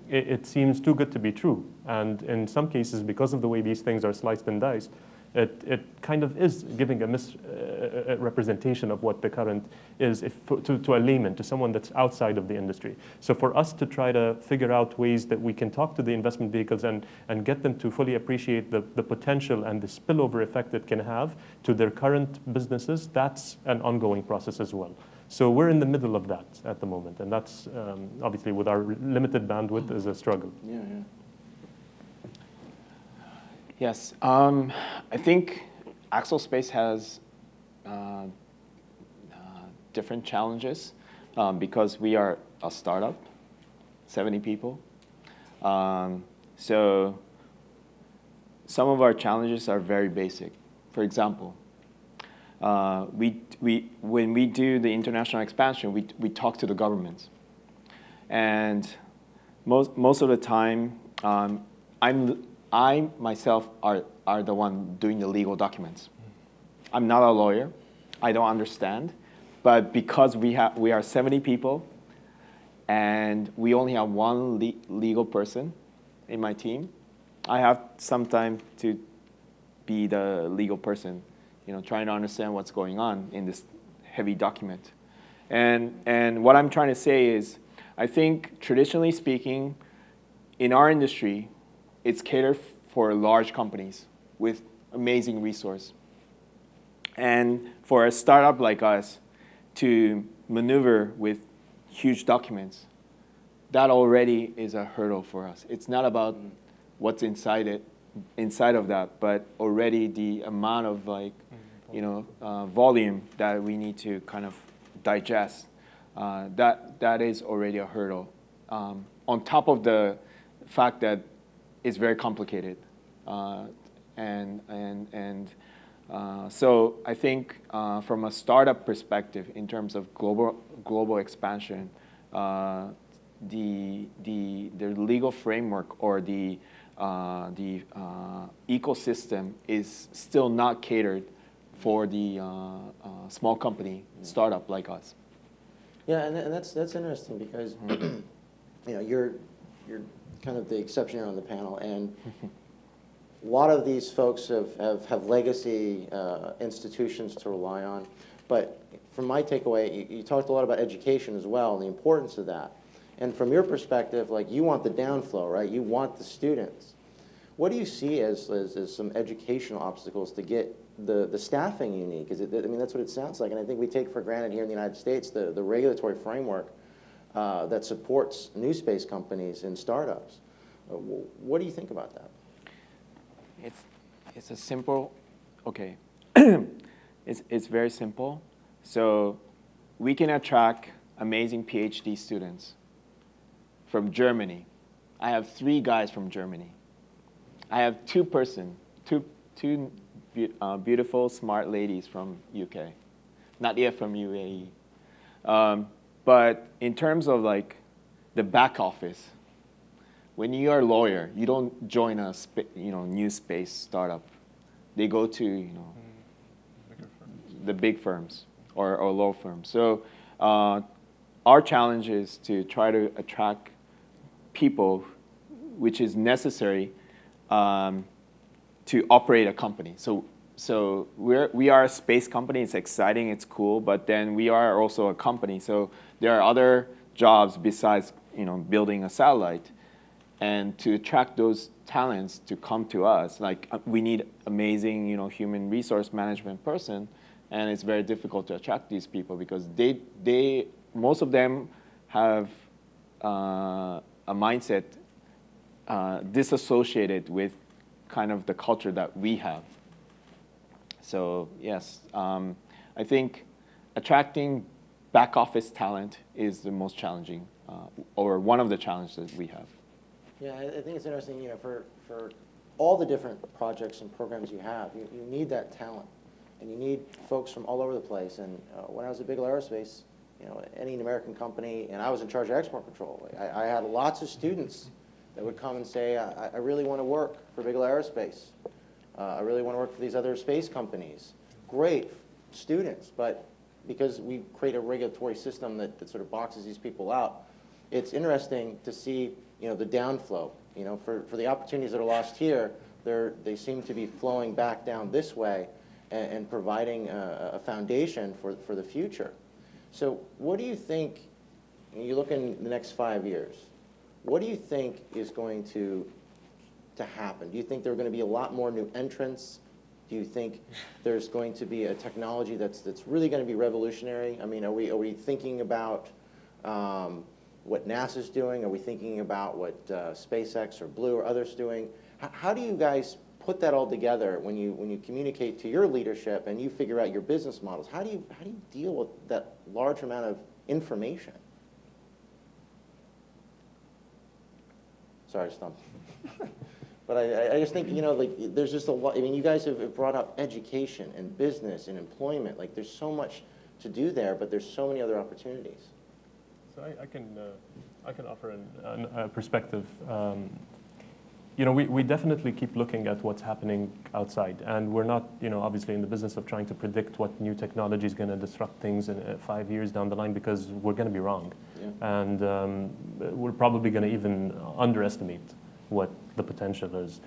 it seems too good to be true. And in some cases, because of the way these things are sliced and diced, it kind of is giving a misrepresentation of what the current is to a layman, to someone that's outside of the industry. So for us to try to figure out ways that we can talk to the investment vehicles and get them to fully appreciate the potential and the spillover effect it can have to their current businesses, that's an ongoing process as well. So we're in the middle of that at the moment, and that's obviously with our limited bandwidth is a struggle. Yeah. Yes, I think Axelspace has different challenges because we are a startup, 70 people. So some of our challenges are very basic. For example, when we do the international expansion, we talk to the governments, and most of the time, I myself are the one doing the legal documents. I'm not a lawyer. I don't understand. But because we are 70 people and we only have one legal person in my team, I have some time to be the legal person, trying to understand what's going on in this heavy document. And what I'm trying to say is, I think traditionally speaking, in our industry, it's catered for large companies with amazing resource. And for a startup like us to maneuver with huge documents, that already is a hurdle for us. It's not about what's inside of that, but already the amount of volume that we need to kind of digest. That is already a hurdle. On top of the fact that it's very complicated, so I think from a startup perspective, in terms of global expansion, the legal framework or the ecosystem is still not catered for the small company startup like us. Yeah, and that's interesting because you're kind of the exception here on the panel, and a lot of these folks have legacy institutions to rely on. But from my takeaway, you talked a lot about education as well and the importance of that. And from your perspective, like, you want the downflow, right? You want the students. What do you see as some educational obstacles to get the staffing you need? Because that's what it sounds like. And I think we take for granted here in the United States the regulatory framework that supports NewSpace companies and startups. What do you think about that? It's a simple, okay. It's very simple. So we can attract amazing PhD students from Germany. I have 3 guys from Germany. I have two beautiful, smart ladies from UK, not yet from UAE. But in terms of like the back office, when you are a lawyer, you don't join a NewSpace startup. They go to the big firms or law firms. So our challenge is to try to attract people, which is necessary to operate a company. So we are a space company. It's exciting. It's cool. But then we are also a company. So there are other jobs besides building a satellite. And to attract those talents to come to us, like we need amazing human resource management person, and it's very difficult to attract these people because most of them have a mindset disassociated with kind of the culture that we have. So yes, I think attracting back office talent is the most challenging, or one of the challenges we have. Yeah, I think it's interesting, for all the different projects and programs you have, you need that talent. And you need folks from all over the place. And when I was at Bigelow Aerospace, any American company, and I was in charge of export control, I had lots of students that would come and say, I really want to work for Bigelow Aerospace. I really want to work for these other space companies. Great students, but because we create a regulatory system that sort of boxes these people out, it's interesting to see the downflow. For the opportunities that are lost here, they seem to be flowing back down this way and providing a foundation for the future. So what do you think, you look in the next 5 years, what do you think is going to happen? Do you think there are going to be a lot more new entrants? Do you think there's going to be a technology that's really going to be revolutionary? I mean, are we thinking about what NASA's doing? Are we thinking about what SpaceX or Blue or others doing? How do you guys put that all together when you communicate to your leadership and you figure out your business models? How do you deal with that large amount of information? Sorry, stumped. But I just think, there's just a lot. I mean, you guys have brought up education and business and employment. Like, there's so much to do there, but there's so many other opportunities. So I can offer a perspective. We definitely keep looking at what's happening outside, and we're not, obviously in the business of trying to predict what new technology is going to disrupt things in 5 years down the line, because we're going to be wrong, and we're probably going to even underestimate what the potential is.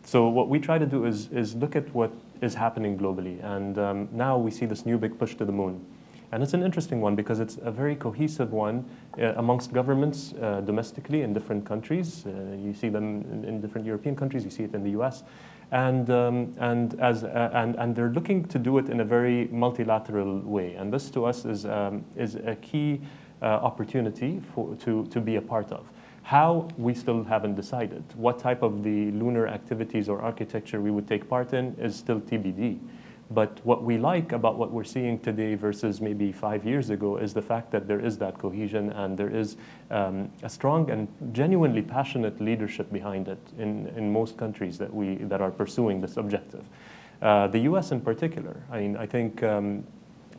So what we try to do is look at what is happening globally, and now we see this new big push to the moon. And it's an interesting one because it's a very cohesive one amongst governments domestically in different countries. You see them in different European countries. You see it in the U.S. And they're looking to do it in a very multilateral way. And this to us is a key opportunity to be a part of. How, we still haven't decided. What type of the lunar activities or architecture we would take part in is still TBD. But what we like about what we're seeing today versus maybe 5 years ago is the fact that there is that cohesion and there is a strong and genuinely passionate leadership behind it in most countries that are pursuing this objective. The U.S. in particular, I think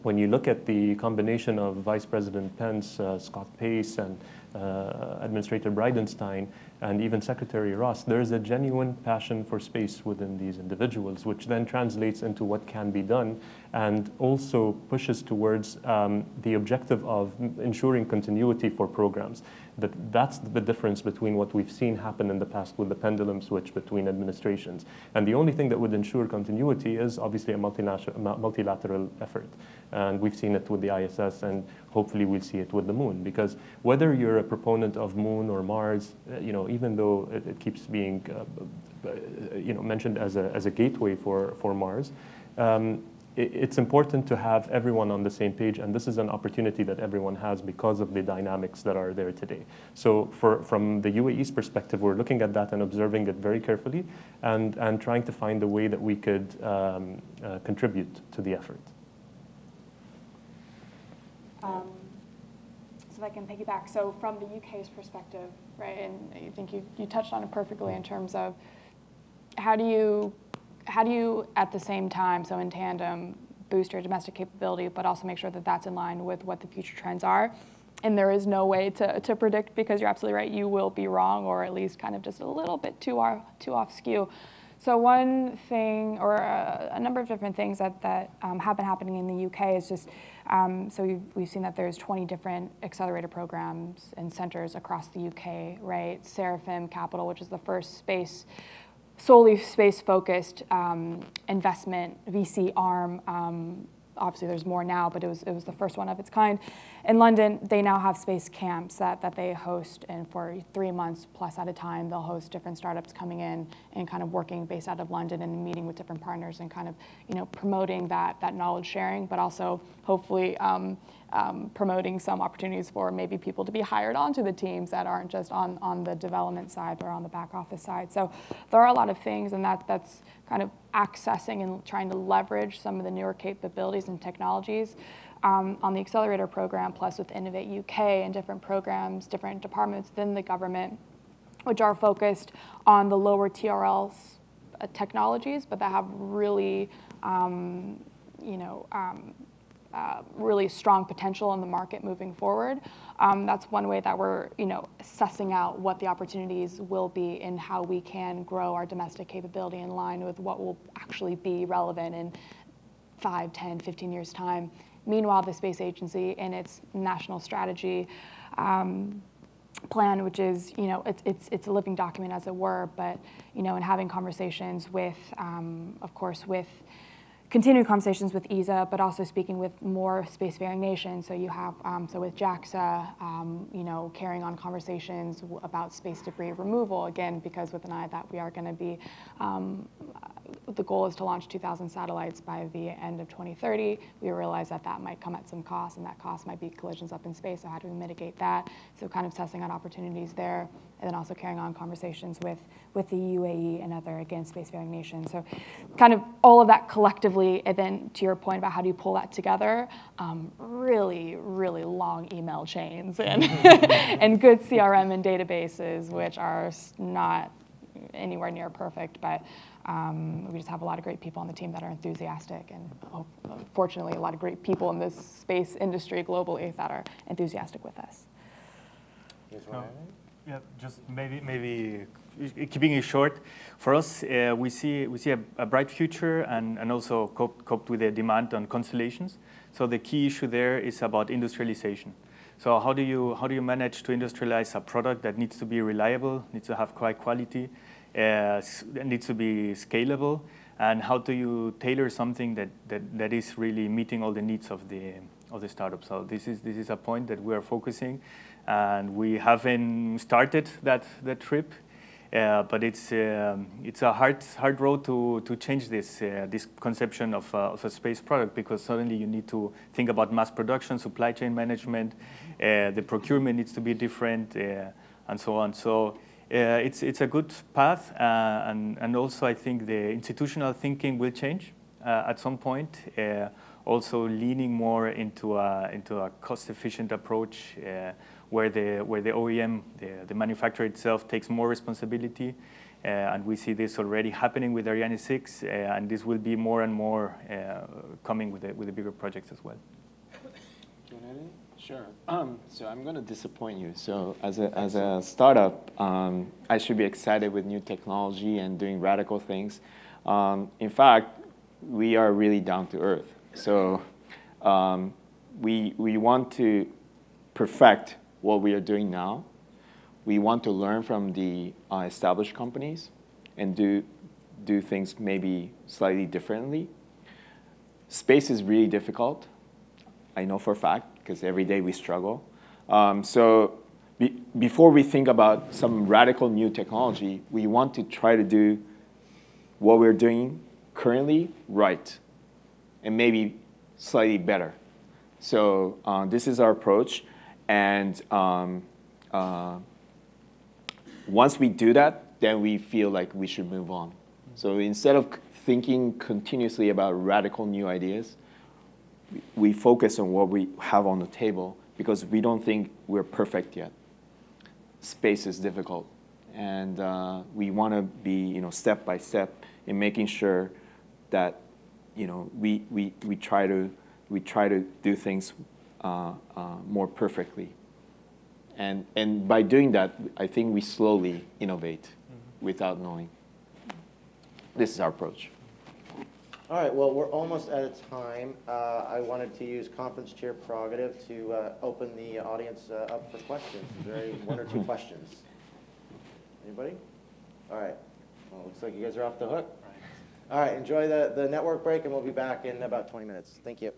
when you look at the combination of Vice President Pence, Scott Pace, and Administrator Bridenstine, and even Secretary Ross, there's a genuine passion for space within these individuals, which then translates into what can be done and also pushes towards the objective of ensuring continuity for programs. That's the difference between what we've seen happen in the past with the pendulum switch between administrations. And the only thing that would ensure continuity is obviously a multilateral effort. And we've seen it with the ISS, and hopefully we'll see it with the moon. Because whether you're a proponent of moon or Mars, even though it keeps being mentioned as a gateway for Mars, it's important to have everyone on the same page, and this is an opportunity that everyone has because of the dynamics that are there today. So from the UAE's perspective, we're looking at that and observing it very carefully and trying to find a way that we could contribute to the effort. So if I can piggyback, so from the UK's perspective, right, and I think you touched on it perfectly in terms of how do you at the same time, so in tandem, boost your domestic capability, but also make sure that that's in line with what the future trends are. And there is no way to predict, because you're absolutely right, you will be wrong, or at least kind of just a little bit too off skew. So one thing, or a number of different things that have been happening in the UK is just, so we've seen that there's 20 different accelerator programs and centers across the UK, right? Seraphim Capital, which is the first solely space-focused investment VC arm. Obviously, there's more now, but it was the first one of its kind. In London, they now have space camps that they host, and for 3 months plus at a time, they'll host different startups coming in and kind of working based out of London and meeting with different partners and kind of promoting that knowledge sharing, but also hopefully promoting some opportunities for maybe people to be hired onto the teams that aren't just on the development side, but on the back office side. So there are a lot of things, and that's kind of accessing and trying to leverage some of the newer capabilities and technologies on the Accelerator program, plus with Innovate UK and different programs, different departments within the government, which are focused on the lower TRLs technologies, but that have really, really strong potential in the market moving forward. That's one way that we're, assessing out what the opportunities will be and how we can grow our domestic capability in line with what will actually be relevant in 5, 10, 15 years' time. Meanwhile, the space agency in its national strategy plan, which is, it's a living document as it were, but, in having conversations with, of course, with continuing conversations with ESA, but also speaking with more spacefaring nations. So you have, so with JAXA, carrying on conversations about space debris removal, again, because with an eye that we are going to be, the goal is to launch 2,000 satellites by the end of 2030. We realize that might come at some cost, and that cost might be collisions up in space, so how do we mitigate that? So kind of testing out opportunities there, and then also carrying on conversations with the UAE and other, again, spacefaring nations. So kind of all of that collectively, and then to your point about how do you pull that together, really, really long email chains and, and good CRM and databases, which are not anywhere near perfect, but we just have a lot of great people on the team that are enthusiastic, and fortunately a lot of great people in this space industry globally that are enthusiastic with us. Yeah, just maybe keeping it short. For us, we see a bright future and also cope with the demand on Constellations. So the key issue there is about industrialization. So how do you manage to industrialize a product that needs to be reliable, needs to have high quality, needs to be scalable, and how do you tailor something that is really meeting all the needs of the startup? So this is a point that we are focusing. And we haven't started that trip, but it's a hard road to change this conception of a space product, because suddenly you need to think about mass production, supply chain management, the procurement needs to be different, and so on. So it's a good path, and also I think the institutional thinking will change at some point. Also leaning more into a cost-efficient approach. Where the OEM, the manufacturer itself, takes more responsibility, and we see this already happening with Ariane 6, and this will be more and more coming with the bigger projects as well. Sure. So I'm going to disappoint you. So as a startup, I should be excited with new technology and doing radical things. In fact, we are really down to earth. So we want to perfect what we are doing now. We want to learn from the established companies and do things maybe slightly differently. Space is really difficult. I know for a fact, because every day we struggle. Before we think about some radical new technology, we want to try to do what we're doing currently right, and maybe slightly better. So this is our approach, and once we do that, then we feel like we should move on. So instead of thinking continuously about radical new ideas, we focus on what we have on the table because we don't think we're perfect yet. Space is difficult, and we want to be, step by step in making sure that, we try to do things more perfectly, and by doing that, I think we slowly innovate without knowing. This is our approach. All right, well, we're almost out of time. I wanted to use conference chair prerogative to open the audience up for questions. Is there one or two questions? Anybody? All right. Well, looks like you guys are off the hook. All right, enjoy the network break, and we'll be back in about 20 minutes. Thank you.